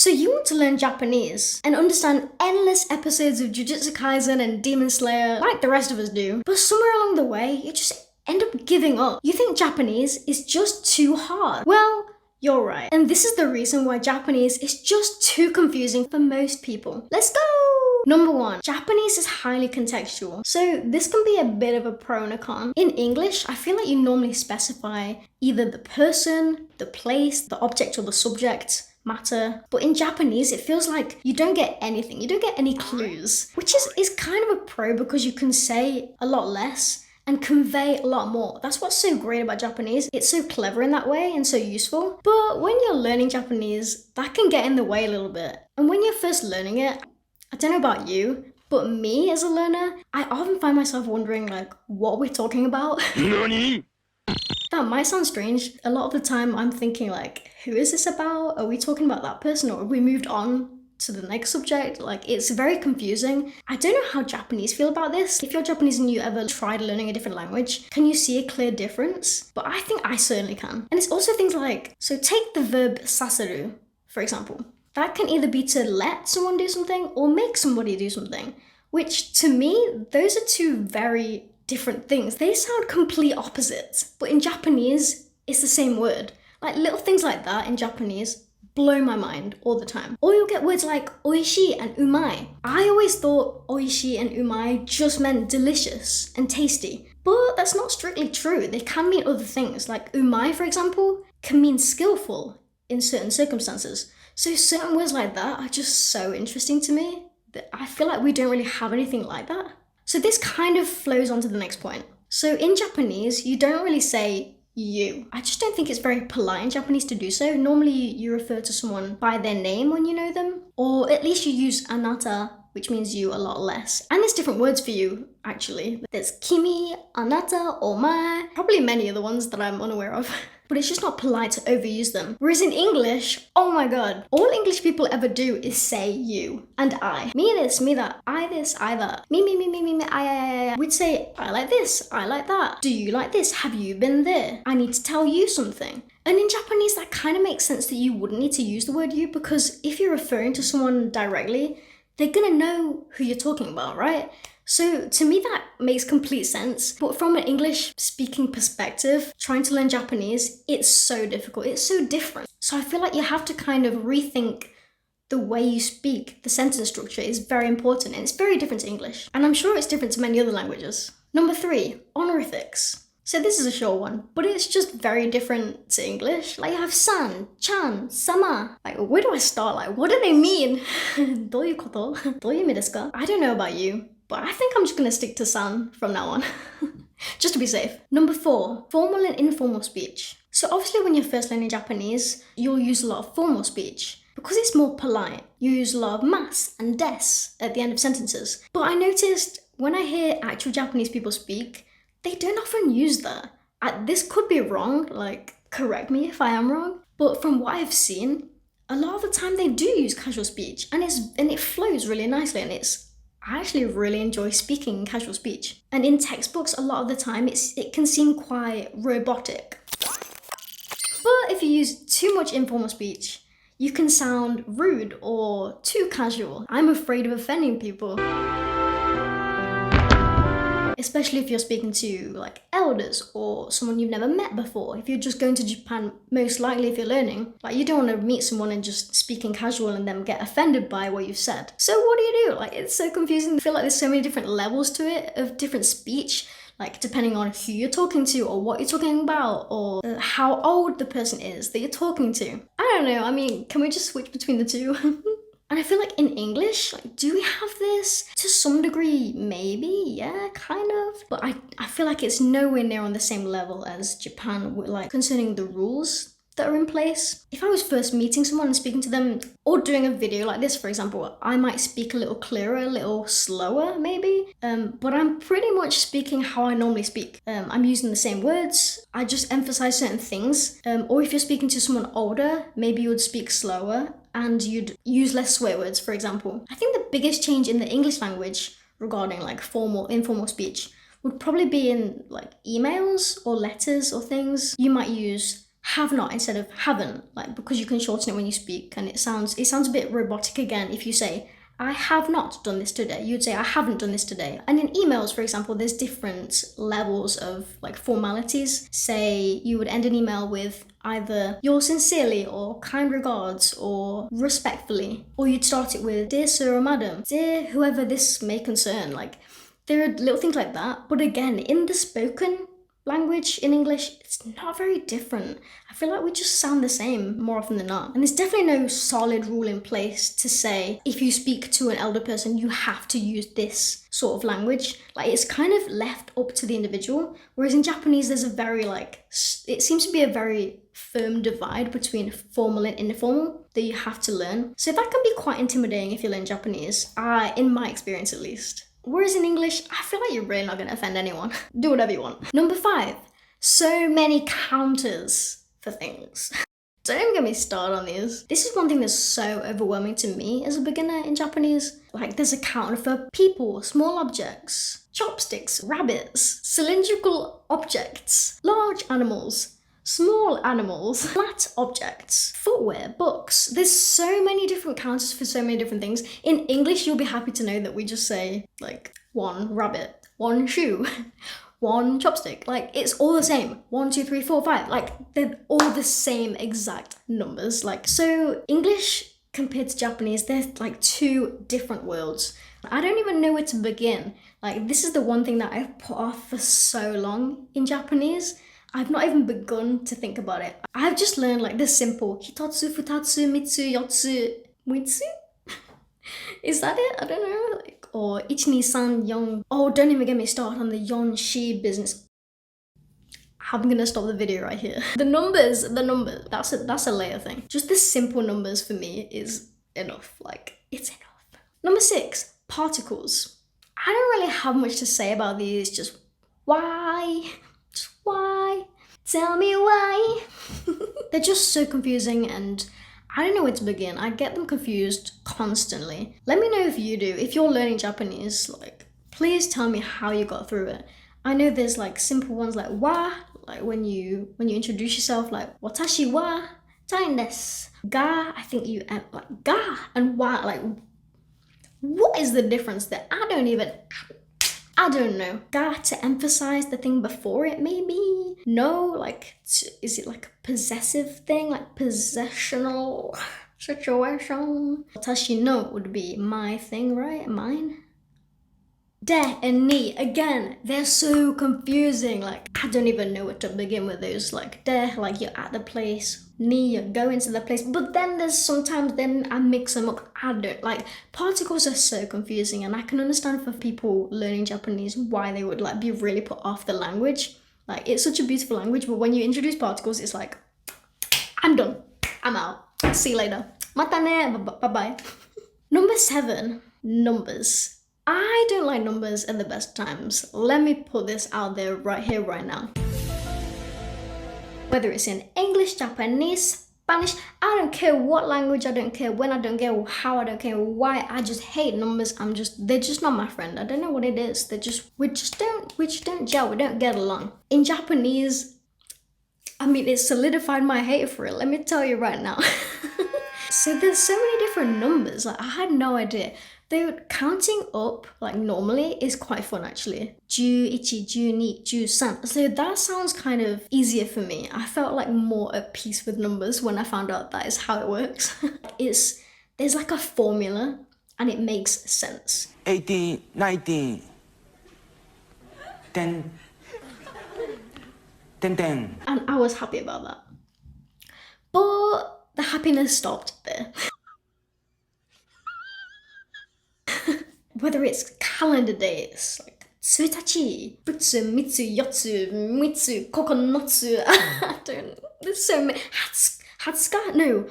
So you want to learn Japanese and understand endless episodes of Jujutsu Kaisen and Demon Slayer like the rest of us do, but somewhere along the way, you just end up giving up. You think Japanese is just too hard. Well, you're right. And this is the reason why Japanese is just too confusing for most people. Let's go! Number 1, Japanese is highly contextual. So this can be a bit of a pro and a con. In English, I feel like you normally specify either the person, the place, the object or the subject matter. But in Japanese, it feels like you don't get anything. You don't get any clues, which is kind of a pro because you can say a lot less and convey a lot more. That's what's so great about Japanese. It's so clever in that way and so useful. But when you're learning Japanese, that can get in the way a little bit. And when you're first learning it, I don't know about you, but me as a learner, I often find myself wondering like, what we're talking about. NANI? That might sound strange. A lot of the time I'm thinking like, who is this about? Are we talking about that person or have we moved on to the next subject? Like, it's very confusing. I don't know how Japanese feel about this. If you're Japanese and you ever tried learning a different language, can you see a clear difference? But I think I certainly can. And it's also things like, so take the verb saseru, for example. That can either be to let someone do something or make somebody do something, which to me, those are two very different things. They sound complete opposites, but in Japanese, it's the same word. Like little things like that in Japanese blow my mind all the time. Or you'll get words like oishi and umai. I always thought oishi and umai just meant delicious and tasty, but that's not strictly true. They can mean other things. Like umai, for example, can mean skillful in certain circumstances. So certain words like that are just so interesting to me that I feel like we don't really have anything like that. So this kind of flows on to the next point. So in Japanese, you don't really say you. I just don't think it's very polite in Japanese to do so. Normally you refer to someone by their name when you know them, or at least you use anata, which means you a lot less. And there's different words for you, actually. There's kimi, anata, omae, probably many other ones that I'm unaware of. But it's just not polite to overuse them. Whereas in English, oh my god, all English people ever do is say you and I. Me this, me that, I this, I that. Me, I. We'd say, I like this, I like that. Do you like this? Have you been there? I need to tell you something. And in Japanese, that kind of makes sense that you wouldn't need to use the word you, because if you're referring to someone directly, they're gonna know who you're talking about, right? So to me, that makes complete sense. But from an English speaking perspective, trying to learn Japanese, it's so difficult. It's so different. So I feel like you have to kind of rethink the way you speak. The sentence structure is very important and it's very different to English. And I'm sure it's different to many other languages. Number 3, honorifics. So this is a short one, but it's just very different to English. Like you have san, chan, sama. Like where do I start? Like what do they mean? どういうこと? どういう意味ですか? I don't know about you, but I think I'm just gonna stick to san from now on. Just to be safe. Number 4, formal and informal speech. So obviously when you're first learning Japanese, you'll use a lot of formal speech. Because it's more polite, you use a lot of mas and des at the end of sentences. But I noticed when I hear actual Japanese people speak, they don't often use that. This could be wrong, like correct me if I am wrong, but from what I've seen, a lot of the time they do use casual speech and it flows really nicely, and I actually really enjoy speaking in casual speech. And in textbooks, a lot of the time it can seem quite robotic. But if you use too much informal speech, you can sound rude or too casual. I'm afraid of offending people. Especially if you're speaking to like elders or someone you've never met before. If you're just going to Japan, most likely if you're learning, like you don't want to meet someone and just speaking casual and then get offended by what you've said. So what do you do? Like it's so confusing. I feel like there's so many different levels to it of different speech, like depending on who you're talking to or what you're talking about or how old the person is that you're talking to. I don't know, I mean, can we just switch between the two? And I feel like in English, like, do we have this? To some degree, maybe, yeah, kind of. But I feel like it's nowhere near on the same level as Japan, with, like, concerning the rules that are in place. If I was first meeting someone and speaking to them, or doing a video like this, for example, I might speak a little clearer, a little slower, maybe. But I'm pretty much speaking how I normally speak. I'm using the same words. I just emphasize certain things. Or if you're speaking to someone older, maybe you would speak slower and you'd use less swear words, for example. I think the biggest change in the English language regarding like formal, informal speech would probably be in like emails or letters or things. You might use have not instead of haven't, like, because you can shorten it when you speak, and it sounds a bit robotic again if you say, I have not done this today. You'd say, I haven't done this today. And in emails, for example, there's different levels of like formalities. Say you would end an email with either yours sincerely or kind regards or respectfully, or you'd start it with dear sir or madam, dear whoever this may concern. Like, there are little things like that. But again, in the spoken language in English, it's not very different. I feel like we just sound the same more often than not. And there's definitely no solid rule in place to say if you speak to an elder person, you have to use this sort of language. Like, it's kind of left up to the individual. Whereas in Japanese, there's a very it seems to be a very firm divide between formal and informal that you have to learn. So that can be quite intimidating if you learn Japanese, in my experience at least. Whereas in English, I feel like you're really not going to offend anyone. Do whatever you want. Number 5, so many counters for things. Don't even get me started on these. This is one thing that's so overwhelming to me as a beginner in Japanese. Like, there's a counter for people, small objects, chopsticks, rabbits, cylindrical objects, large animals, small animals, flat objects, footwear, books. There's so many different counters for so many different things. In English, you'll be happy to know that we just say like 1 rabbit, 1 shoe, 1 chopstick. Like, it's all the same. 1, 2, 3, 4, 5. Like, they're all the same exact numbers. Like, so English compared to Japanese, they're like 2 different worlds. I don't even know where to begin. Like, this is the one thing that I've put off for so long in Japanese. I've not even begun to think about it. I've just learned like the simple hitotsu, futatsu, mitsu, yotsu, mitsu? Is that it? I don't know. Like, or ichini-san, yon. Oh, don't even get me started on the yon-shi business. I'm gonna stop the video right here. The numbers, that's a layer thing. Just the simple numbers for me is enough. Like, it's enough. Number 6, particles. I don't really have much to say about these, just why? Why? Tell me why. They're just so confusing and I don't know where to begin. I get them confused constantly. Let me know if you do. If you're learning Japanese, like, please tell me how you got through it. I know there's like simple ones like wa, like when you introduce yourself, like watashi wa tyne desu. Ga, I think you add like ga and wa, like what is the difference there? I don't know. Ga to emphasize the thing before it, maybe? No, like, is it like a possessive thing? Like possessional situation? Watashi no would be my thing, right? Mine? De and ni, again, they're so confusing. Like, I don't even know where to begin with those. Like, de, like you're at the place. Ni, you're going to the place. But then there's sometimes, then I mix them up. I don't, like, particles are so confusing. And I can understand for people learning Japanese why they would, like, be really put off the language. Like, it's such a beautiful language. But when you introduce particles, it's like, I'm done. I'm out. See you later. Mata ne. Bye-bye. Number 7, numbers. I don't like numbers at the best times. Let me put this out there right here, right now. Whether it's in English, Japanese, Spanish, I don't care what language, I don't care when, I don't care how, I don't care why, I just hate numbers. They're just not my friend. I don't know what it is. We just don't gel, we don't get along. In Japanese, I mean, it solidified my hate for it, let me tell you right now. So there's so many different numbers, like I had no idea. Counting up, like normally, is quite fun actually. 11, 12, 13. So that sounds kind of easier for me. I felt like more at peace with numbers when I found out that is how it works. There's like a formula and it makes sense. 18, 19, 10, 10, 10. And I was happy about that. But the happiness stopped there. Whether it's calendar days, like Tsuitachi, Futsu, Mitsu, Yotsu, Mitsu, Kokonotsu, I don't, there's so many, Hatsuka, no.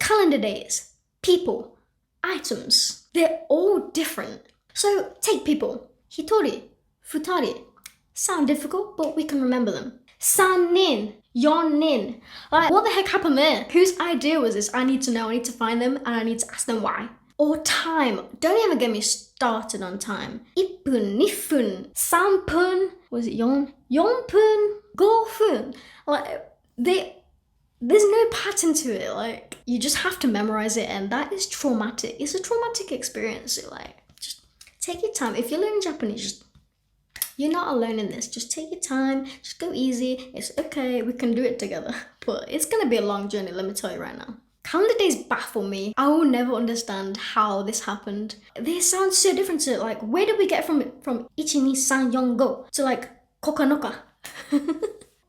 Calendar days, people, items, they're all different. So take people, Hitori, Futari, sound difficult, but we can remember them. Sanin, Yonin, like what the heck happened there? Whose idea was this? I need to know, I need to find them, and I need to ask them why. Or time. Don't even get me started on time. 1分, 2分, 3分. Was it yon? 4分, 5分. Like, there's no pattern to it. Like, you just have to memorize it, and that is traumatic. It's a traumatic experience. So, like, just take your time. If you're learning Japanese, just, you're not alone in this. Just take your time. Just go easy. It's okay. We can do it together. But it's gonna be a long journey, let me tell you right now. Calendar days baffle me. I will never understand how this happened. They sound so different to, like, where did we get from 1, 2, 3, 4 to like kokanoka?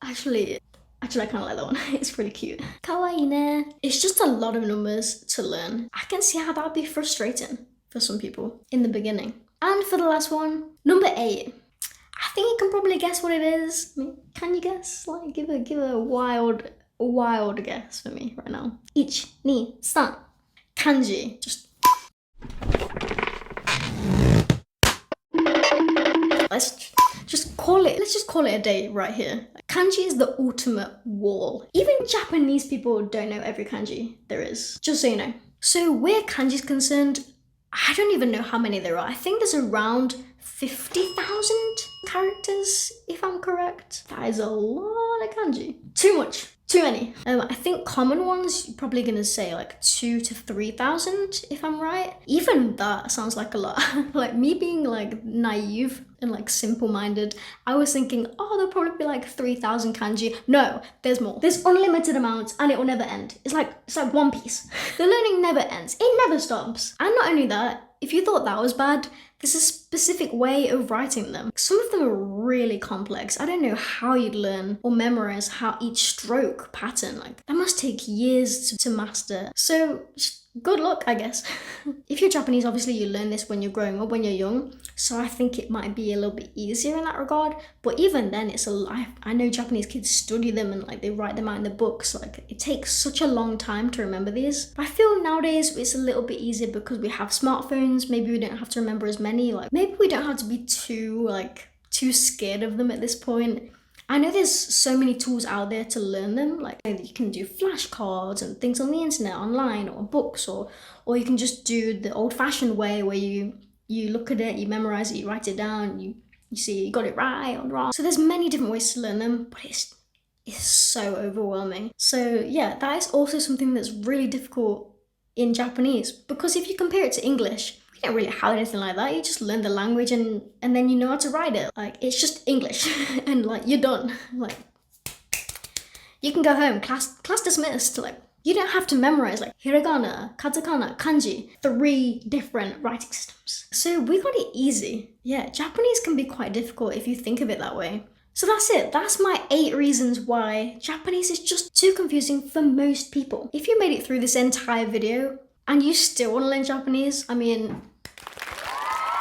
Actually, I kind of like that one. It's pretty cute. Kawaii ne. It's just a lot of numbers to learn. I can see how that would be frustrating for some people in the beginning. And for the last one, number 8. I think you can probably guess what it is. I mean, can you guess? Like, give a wild guess for me right now. 1, 2, 3. Kanji. Let's just call it a day right here. Kanji is the ultimate wall. Even Japanese people don't know every kanji there is, just so you know. So where kanji is concerned, I don't even know how many there are. I think there's around 50,000 characters, if I'm correct. That is a lot of kanji. Too much. Too many. I think common ones, you're probably gonna say like 2,000 to 3,000, if I'm right. Even that sounds like a lot. Like, me being like naive and like simple-minded, I was thinking, oh, there'll probably be like 3,000 kanji. No, there's more. There's unlimited amounts, and it will never end. It's like One Piece. The learning never ends. It never stops. And not only that, if you thought that was bad, there's a specific way of writing them. Some of them are really complex. I don't know how you'd learn or memorize how each stroke pattern, like, that must take years to master. So good luck, I guess. If you're Japanese, obviously you learn this when you're growing up, when you're young. So I think it might be a little bit easier in that regard. But even then, it's a life. I know Japanese kids study them and like they write them out in the books. Like, it takes such a long time to remember these. But I feel nowadays it's a little bit easier because we have smartphones. Maybe we don't have to remember as many. Like, maybe we don't have to be too scared of them at this point. I know there's so many tools out there to learn them. Like, you can do flashcards and things on the internet, online, or books, or you can just do the old-fashioned way where you look at it, you memorize it, you write it down, you see you got it right or wrong. So there's many different ways to learn them, but it's so overwhelming. So yeah, that is also something that's really difficult in Japanese, because if you compare it to English, you don't really have anything like that. You just learn the language and then you know how to write it. Like, it's just English and like, you're done. Like, you can go home, class dismissed. Like, you don't have to memorize like hiragana, katakana, kanji, 3 different writing systems. So we got it easy. Yeah, Japanese can be quite difficult if you think of it that way. So that's it. That's my 8 reasons why Japanese is just too confusing for most people. If you made it through this entire video and you still want to learn Japanese, I mean,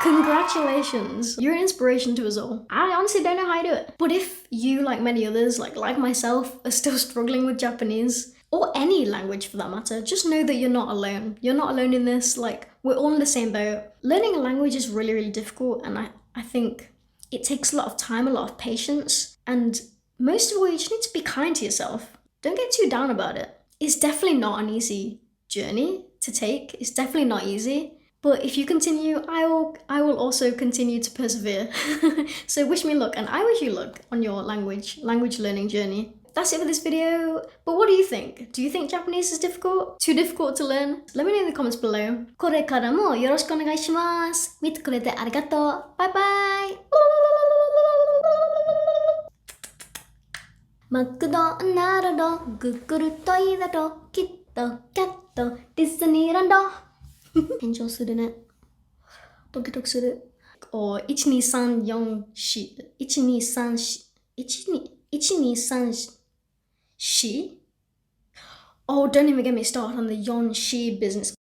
congratulations. You're an inspiration to us all. I honestly don't know how you do it. But if you, like many others, like myself, are still struggling with Japanese, or any language for that matter, just know that you're not alone. You're not alone in this. Like, we're all in the same boat. Learning a language is really, really difficult, and I think it takes a lot of time, a lot of patience, and most of all, you just need to be kind to yourself. Don't get too down about it. It's definitely not an easy journey to take. It's definitely not easy. But if you continue, I will also continue to persevere. So wish me luck, and I wish you luck on your language learning journey. That's it for this video. But what do you think? Do you think Japanese is difficult? Too difficult to learn? Let me know in the comments below. これからもよろしくお願いします。見てくれてありがとう。バイバイ。マクドナルド、グーグルトイレド、キットキャット、ディズニーランド。緊張するね。ドキドキする。or 1234 1234 she? Oh, don't even get me started on the yon she business.